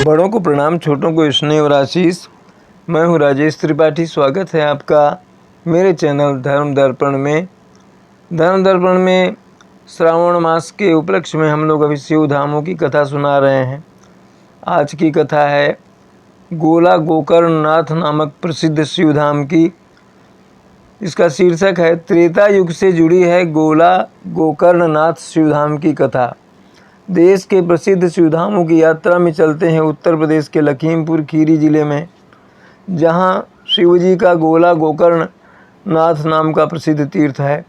बड़ों को प्रणाम, छोटों को स्नेह और आशीष। मैं हूँ राजेश त्रिपाठी। स्वागत है आपका मेरे चैनल धर्म दर्पण में। धर्म दर्पण में श्रावण मास के उपलक्ष्य में हम लोग अभी शिव धामों की कथा सुना रहे हैं। आज की कथा है गोला गोकर्ण नाथ नामक प्रसिद्ध शिव धाम की। इसका शीर्षक है त्रेता युग से जुड़ी है गोला गोकर्ण नाथ शिव धाम की कथा। देश के प्रसिद्ध शिवधामों की यात्रा में चलते हैं उत्तर प्रदेश के लखीमपुर खीरी जिले में, जहां शिवजी का गोला गोकर्ण नाथ नाम का प्रसिद्ध तीर्थ है।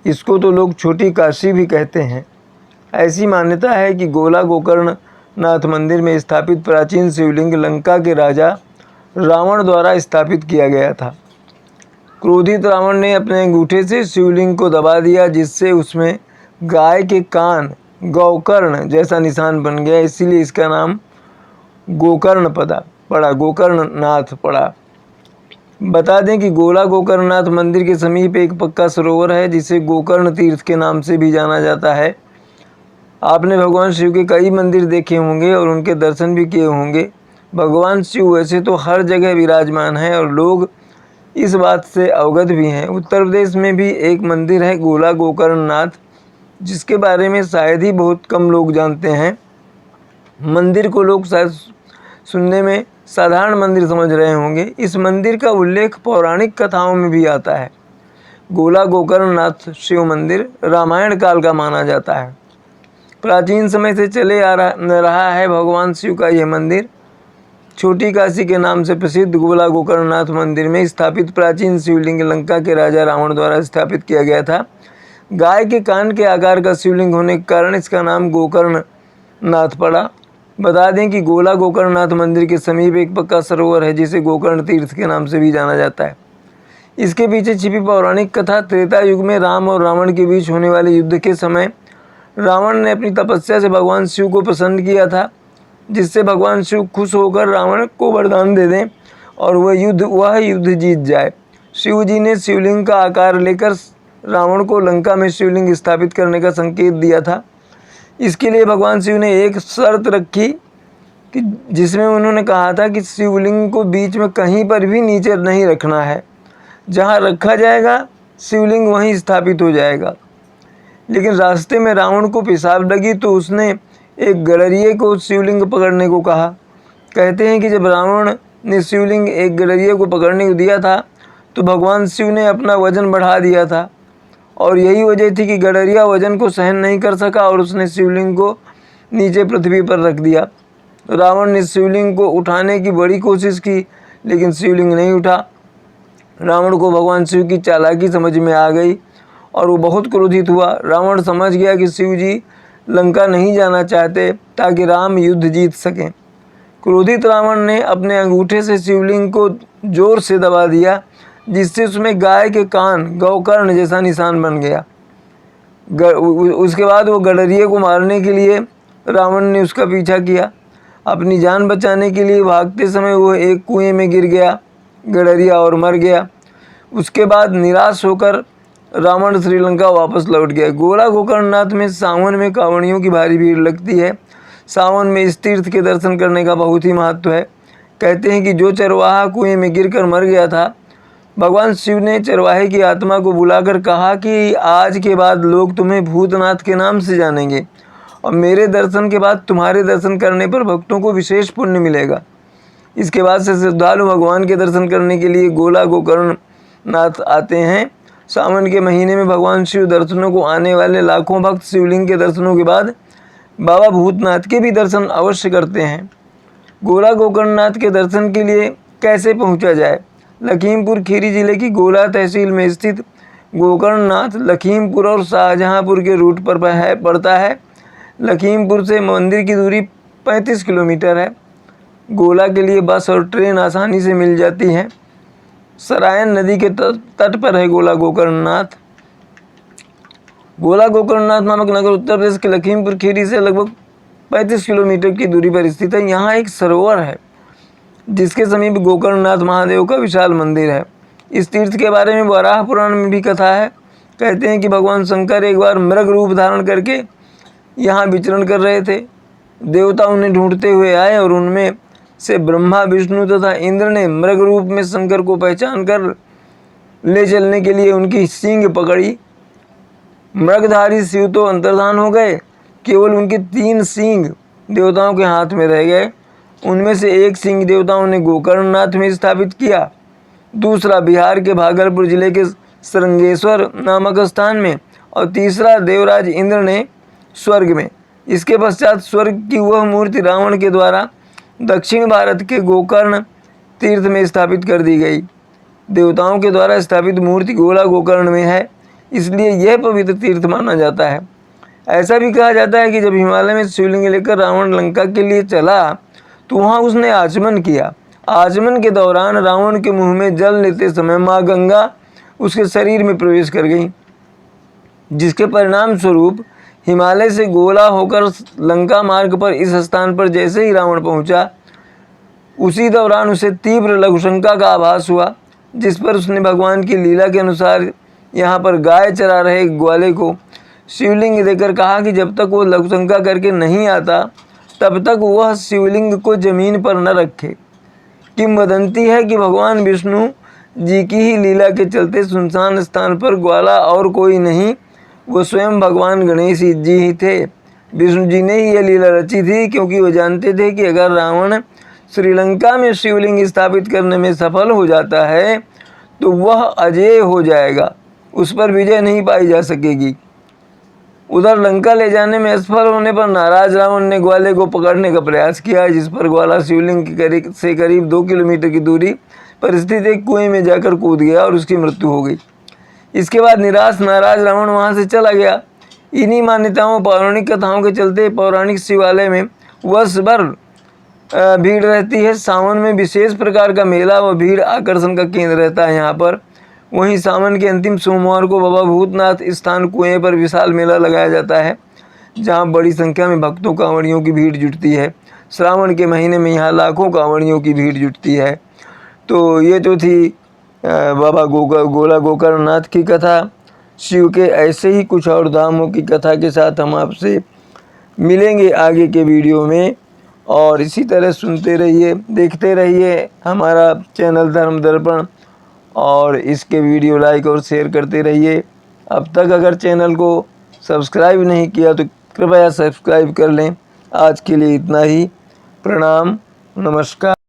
इसको तो लोग छोटी काशी भी कहते हैं। ऐसी मान्यता है कि गोला गोकर्ण नाथ मंदिर में स्थापित प्राचीन शिवलिंग लंका के राजा रावण द्वारा स्थापित किया गया था। क्रोधित रावण ने अपने अंगूठे से शिवलिंग को दबा दिया, जिससे उसमें गाय के कान गोकर्ण जैसा निशान बन गया। इसीलिए इसका नाम गोकर्ण पड़ा, गोकर्ण नाथ पड़ा। बता दें कि गोला गोकर्ण नाथ मंदिर के समीप एक पक्का सरोवर है, जिसे गोकर्ण तीर्थ के नाम से भी जाना जाता है। आपने भगवान शिव के कई मंदिर देखे होंगे और उनके दर्शन भी किए होंगे। भगवान शिव वैसे तो हर जगह विराजमान है और लोग इस बात से अवगत भी हैं। उत्तर प्रदेश में भी एक मंदिर है गोला गोकर्ण नाथ, जिसके बारे में शायद ही बहुत कम लोग जानते हैं। मंदिर को लोग शायद सुनने में साधारण मंदिर समझ रहे होंगे। इस मंदिर का उल्लेख पौराणिक कथाओं में भी आता है। गोला गोकर्ण नाथ शिव मंदिर रामायण काल का माना जाता है। प्राचीन समय से चले आ रहा है भगवान शिव का यह मंदिर। छोटी काशी के नाम से प्रसिद्ध गोला गोकर्ण नाथ मंदिर में स्थापित प्राचीन शिवलिंग लंका के राजा रावण द्वारा स्थापित किया गया था। गाय के कान के आकार का शिवलिंग होने के कारण इसका नाम गोकर्ण नाथ पड़ा। बता दें कि गोला गोकर्ण नाथ मंदिर के समीप एक पक्का सरोवर है, जिसे गोकर्ण तीर्थ के नाम से भी जाना जाता है। इसके पीछे छिपी पौराणिक कथा त्रेता युग में राम और रावण के बीच होने वाले युद्ध के समय रावण ने अपनी तपस्या से भगवान शिव को प्रसन्न किया था, जिससे भगवान शिव खुश होकर रावण को वरदान दे दें और वह युद्ध जीत जाए। शिव जी ने शिवलिंग का आकार लेकर रावण को लंका में शिवलिंग स्थापित करने का संकेत दिया था। इसके लिए भगवान शिव ने एक शर्त रखी कि जिसमें उन्होंने कहा था कि शिवलिंग को बीच में कहीं पर भी नीचे नहीं रखना है। जहाँ रखा जाएगा शिवलिंग वहीं स्थापित हो जाएगा। लेकिन रास्ते में रावण को पेशाब लगी तो उसने एक गडरिये को शिवलिंग पकड़ने को कहा। कहते हैं कि जब रावण ने शिवलिंग एक गडरिये को पकड़ने को दिया था तो भगवान शिव ने अपना वजन बढ़ा दिया था, और यही वजह थी कि गडरिया वजन को सहन नहीं कर सका और उसने शिवलिंग को नीचे पृथ्वी पर रख दिया। रावण ने शिवलिंग को उठाने की बड़ी कोशिश की, लेकिन शिवलिंग नहीं उठा। रावण को भगवान शिव की चालाकी समझ में आ गई और वो बहुत क्रोधित हुआ। रावण समझ गया कि शिव जी लंका नहीं जाना चाहते ताकि राम युद्ध जीत सकें। क्रोधित रावण ने अपने अंगूठे से शिवलिंग को जोर से दबा दिया, जिससे उसमें गाय के कान गोकर्ण जैसा निशान बन गया। उसके बाद वो गडरिये को मारने के लिए रावण ने उसका पीछा किया। अपनी जान बचाने के लिए भागते समय वो एक कुएं में गिर गया गडरिया और मर गया। उसके बाद निराश होकर रावण श्रीलंका वापस लौट गया। गोला गोकर्ण नाथ में सावन में कांवड़ियों की भारी भीड़ लगती है। सावन में इस तीर्थ के दर्शन करने का बहुत ही महत्व है। कहते हैं कि जो चरवाहा कुएं में गिरकर मर गया था, भगवान शिव ने चरवाहे की आत्मा को बुलाकर कहा कि आज के बाद लोग तुम्हें भूतनाथ के नाम से जानेंगे और मेरे दर्शन के बाद तुम्हारे दर्शन करने पर भक्तों को विशेष पुण्य मिलेगा। इसके बाद से श्रद्धालु भगवान के दर्शन करने के लिए गोला गोकर्ण नाथ आते हैं। सावन के महीने में भगवान शिव दर्शनों को आने वाले लाखों भक्त शिवलिंग के दर्शनों के बाद बाबा भूतनाथ के भी दर्शन अवश्य करते हैं। गोला गोकर्ण नाथ के दर्शन के लिए कैसे पहुँचा जाए? लखीमपुर खीरी जिले की गोला तहसील में स्थित गोकर्ण नाथ लखीमपुर और शाहजहांपुर के रूट पर पड़ता है। लखीमपुर से मंदिर की दूरी 35 किलोमीटर है। गोला के लिए बस और ट्रेन आसानी से मिल जाती हैं। सरायन नदी के तट पर है गोला गोकर्ण नाथ। गोला गोकर्ण नाथ नामक नगर उत्तर प्रदेश के लखीमपुर खीरी से लगभग 35 किलोमीटर की दूरी पर स्थित है। यहाँ एक सरोवर है, जिसके समीप गोकर्णनाथ महादेव का विशाल मंदिर है। इस तीर्थ के बारे में वराह पुराण में भी कथा है। कहते हैं कि भगवान शंकर एक बार मृग रूप धारण करके यहाँ विचरण कर रहे थे। देवता उन्हें ढूंढते हुए आए और उनमें से ब्रह्मा, विष्णु तथा इंद्र ने मृग रूप में शंकर को पहचान कर ले चलने के लिए उनकी सींग पकड़ी। मृगधारी शिव तो अंतर्धान हो गए, केवल उनके 3 सींग देवताओं के हाथ में रह गए। उनमें से एक सींग देवताओं ने गोकर्णनाथ में स्थापित किया, दूसरा बिहार के भागलपुर जिले के श्रृंगेश्वर नामक स्थान में और तीसरा देवराज इंद्र ने स्वर्ग में। इसके पश्चात स्वर्ग की वह मूर्ति रावण के द्वारा दक्षिण भारत के गोकर्ण तीर्थ में स्थापित कर दी गई। देवताओं के द्वारा स्थापित मूर्ति गोला गोकर्ण में है, इसलिए यह पवित्र तीर्थ माना जाता है। ऐसा भी कहा जाता है कि जब हिमालय में शिवलिंग लेकर रावण लंका के लिए चला तो वहाँ उसने आचमन किया। आचमन के दौरान रावण के मुंह में जल लेते समय माँ गंगा उसके शरीर में प्रवेश कर गई, जिसके परिणाम स्वरूप हिमालय से गोला होकर लंका मार्ग पर इस स्थान पर जैसे ही रावण पहुंचा, उसी दौरान उसे तीव्र लघुशंका का आभास हुआ, जिस पर उसने भगवान की लीला के अनुसार यहाँ पर गाय चरा रहे ग्वाले को शिवलिंग देकर कहा कि जब तक वो लघुशंका करके नहीं आता तब तक वह शिवलिंग को जमीन पर न रखे। किंवदंती है कि भगवान विष्णु जी की ही लीला के चलते सुनसान स्थान पर ग्वाला और कोई नहीं, वो स्वयं भगवान गणेश जी ही थे। विष्णु जी ने ही यह लीला रची थी, क्योंकि वो जानते थे कि अगर रावण श्रीलंका में शिवलिंग स्थापित करने में सफल हो जाता है तो वह अजेय हो जाएगा, उस पर विजय नहीं पाई जा सकेगी। उधर लंका ले जाने में असफल होने पर नाराज रावण ने ग्वाले को पकड़ने का प्रयास किया, जिस पर ग्वाला शिवलिंग से करीब 2 किलोमीटर की दूरी पर स्थित एक कुएं में जाकर कूद गया और उसकी मृत्यु हो गई। इसके बाद निराश नाराज रावण वहां से चला गया। इन्हीं मान्यताओं पौराणिक कथाओं के चलते पौराणिक शिवालय में वर्ष भर भीड़ रहती है। सावन में विशेष प्रकार का मेला व भीड़ आकर्षण का केंद्र रहता है यहाँ पर। वहीं सावन के अंतिम सोमवार को बाबा भूतनाथ स्थान कुएं पर विशाल मेला लगाया जाता है, जहाँ बड़ी संख्या में भक्तों कांवड़ियों की भीड़ जुटती है। श्रावण के महीने में यहाँ लाखों कांवड़ियों की भीड़ जुटती है। तो ये तो थी बाबा गोला गोकर्णनाथ की कथा। शिव के ऐसे ही कुछ और धामों की कथा के साथ हम आपसे मिलेंगे आगे के वीडियो में, और इसी तरह सुनते रहिए, देखते रहिए हमारा चैनल धर्म दर्पण, और इसके वीडियो लाइक और शेयर करते रहिए। अब तक अगर चैनल को सब्सक्राइब नहीं किया तो कृपया सब्सक्राइब कर लें। आज के लिए इतना ही। प्रणाम, नमस्कार।